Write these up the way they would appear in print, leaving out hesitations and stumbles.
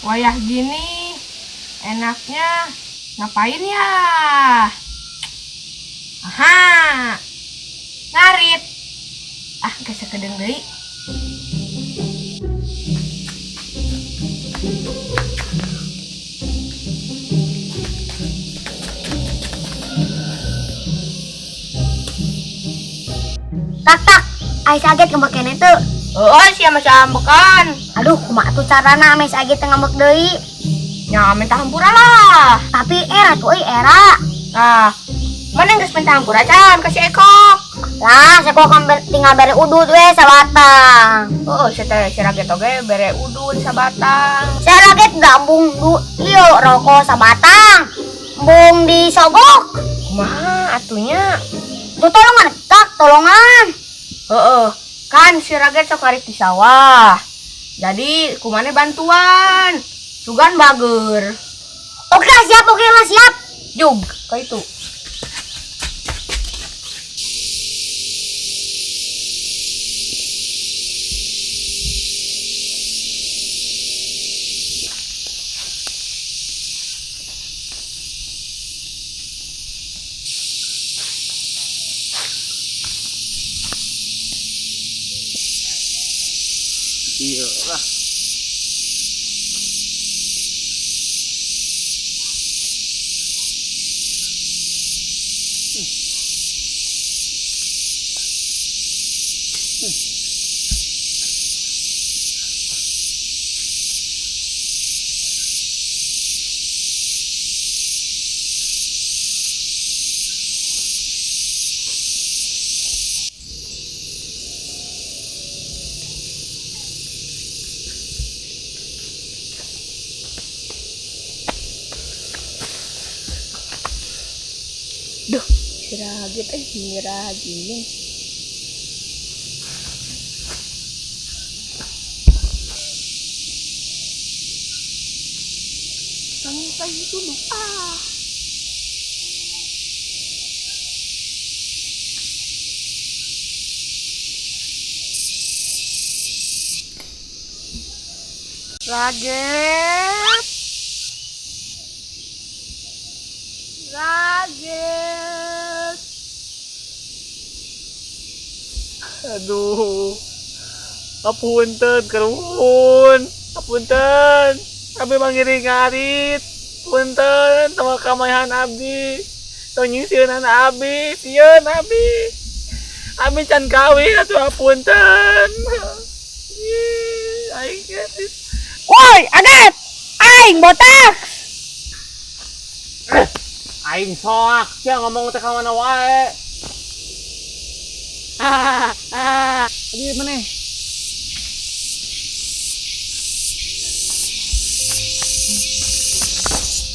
Wayah gini enaknya ngapain ya? Aha, ngarit. Geus sakedeung deui. Tak, ais aget ngembek kene teu. Heueuh sia masih ambekan. Aduh, kumaha tuh carana ame aget ngembek deui. Nya minta hampura lah. Tapi era tuh era. Nah, mana geus minta hampura can ka si Eko. Lah, saya kok tinggal bere udut we sabatang. Heueuh si teh si Raget oge bere udun sabatang. Saya aget gabung ieu rokok sabatang. Bung disogok. Kumaha atunya? Tuh tolongan, tak tolongan. Heeh, kan si Raget sok ngarit di sawah. Jadi kumane bantuan. Sugan bager. Oke lah siap. Jug, ka itu. Iya lah. Duh, si Raget nyiragin. Santai dulu Raget. Aduh. Apunten keruhun. Apunten. Abi mangiring ngarit. Punten tama kamayahan abdi. Tong nyisieun abi, sieun abi. Abi can kawin atuh apunten. Aing geus. Woi, aget. Aing botak. Aing soak, sia ngomong teh ka mana wae. Abi maneh.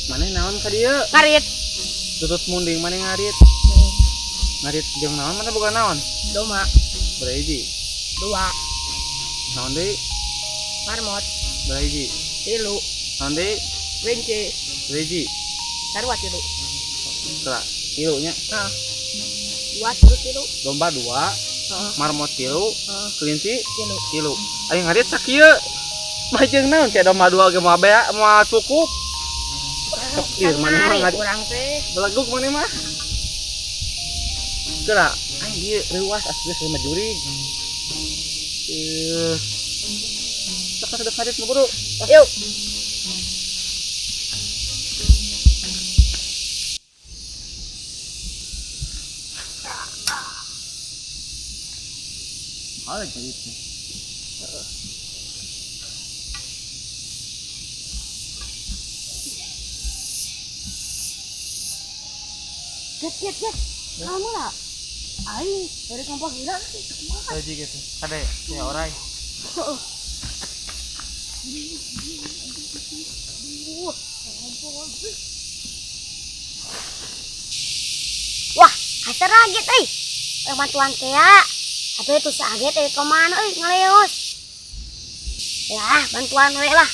Maneh naon ka dieu? Ngarit. Tutut munding maneh ngarit. Ngarit jeung naon maneh bukan naon? Doma, Berahiji. 2, Naon deui? marmot, Berahiji. 3, Naon deui? rinci, Berahiji. sarua 3. Tara, tilunya. Nah, 2 tilu. Domba 2, marmot 3, kelinci 3. 3. Aing ngarit sakieu. Mah jeung naon sia domba 2 ge moal bea moal cukup. Ieu maneh mah ngarit. Urang teh. Beleguk maneh mah. Tara, aing ieu reuas asli sama jurig. Cepat sedep ngarit buru. Yuk. Hal jadi itu. Get. Kamu lah. Aing dari kampung hilang. Jadi gitu. Kade, ya orai. Wah, kasar aget euy. Bantuan kea. Atuh itu si aget kemana ngeleos. Ya, bantuan we lah.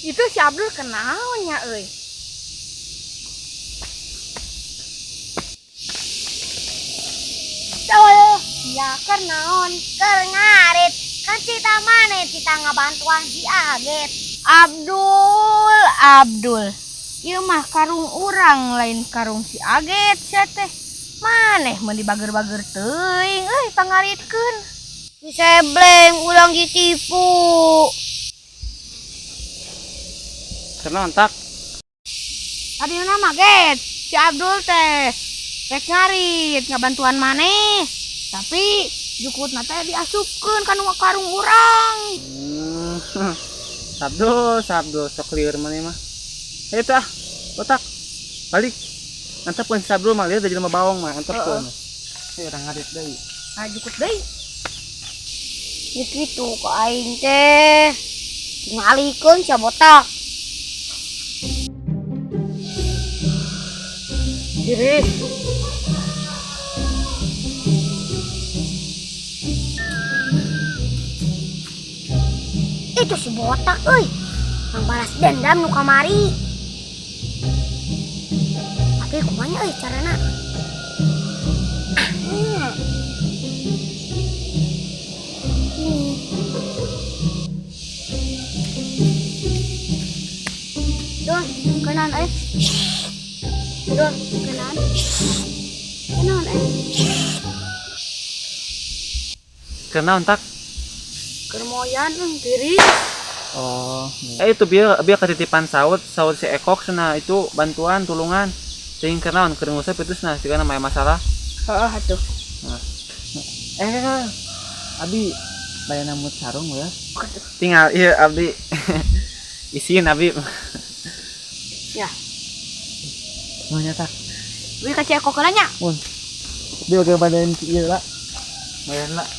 Itu si Abdul kenaonnya euy. Tuh, ya kernaon, keur ngarit. Kan cita mana cita ngabantuan si Aget. Abdul. Ieu mah karung urang lain karung si Aget sia teh. Maneh mun dibager-bager teuing euy pangaritkeun. Si Sebleng ulang ditipu. Karena tak Tadi nama Get, si Abdul teh rek ngarit ngabantuan maneh. Tapi jukutna teh diasupkeun ka nu karung urang. Sabdo sok lieur mana mah. Ayo tah, botak. Balik. Antep pun sabdo mah lieur jadi mah bawang mah, antep pun. Ayo urang ngarit deui. Ah jukut deui. Ya gitu ke aing teh. Ngalikeun sia botak. Diris. Itu si botak euy. Mang balas dendam nu kamari. Tapi kumanya euy carana? Don, kenan euy. Don, kenan. Kenan euy. Karena tak. Kermoyan Diris. Oh, itu biar ketitipan saut si Ekok sana itu bantuan tulungan. Ting karena keur ngusap itu nah jika namanya masalah. Heeh atuh. Abi bayana mut sarung ya. Tinggal iya Abi. Isiin Abi. Ya. Mau nyata. Wi kasih Eko keulanya. Mun. Dia oge badan ieu lah. Bayan lah.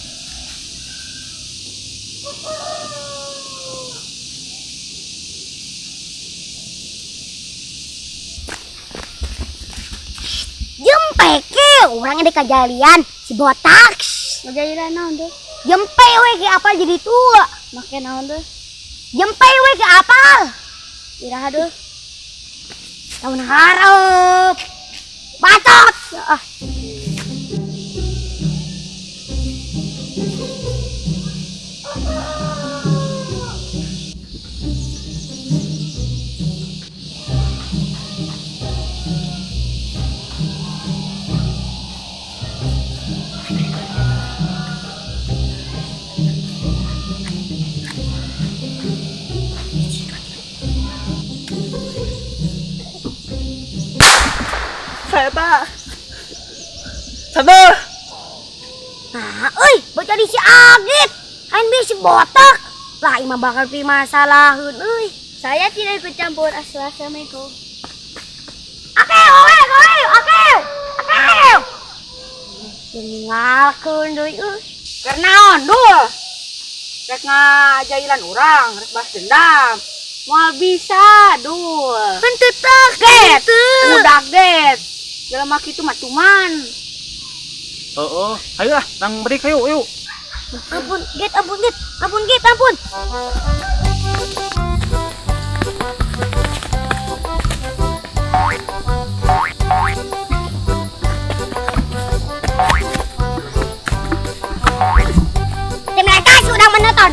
Jempe ke urangnya di kajalian si botak. Ngajairan naon tuh? Jempe we ge apal jadi tua. Make naon tuh? Jempe we ge apal. Iraha deuh. Tahun hareup. Bacot. Ah. Saya tak sadar. Nah, euy, bocah di si Agit. Kan si botak. Lah imah bakal pi masalaheun euy. Saya tidak ikut campur. Assalamualaikum. Akeu, akeu. Ninggalkeun deui euy. Keur naon dul? Rek ngajailan urang, rek balas dendam. Moal bisa dul. Henteu teh, Get. Udah get. Jelema kitu mah cuman. Oh. Ayo lah, tang beri kayu, yuk. Ampun, ampun. Terima kasih sudah menonton.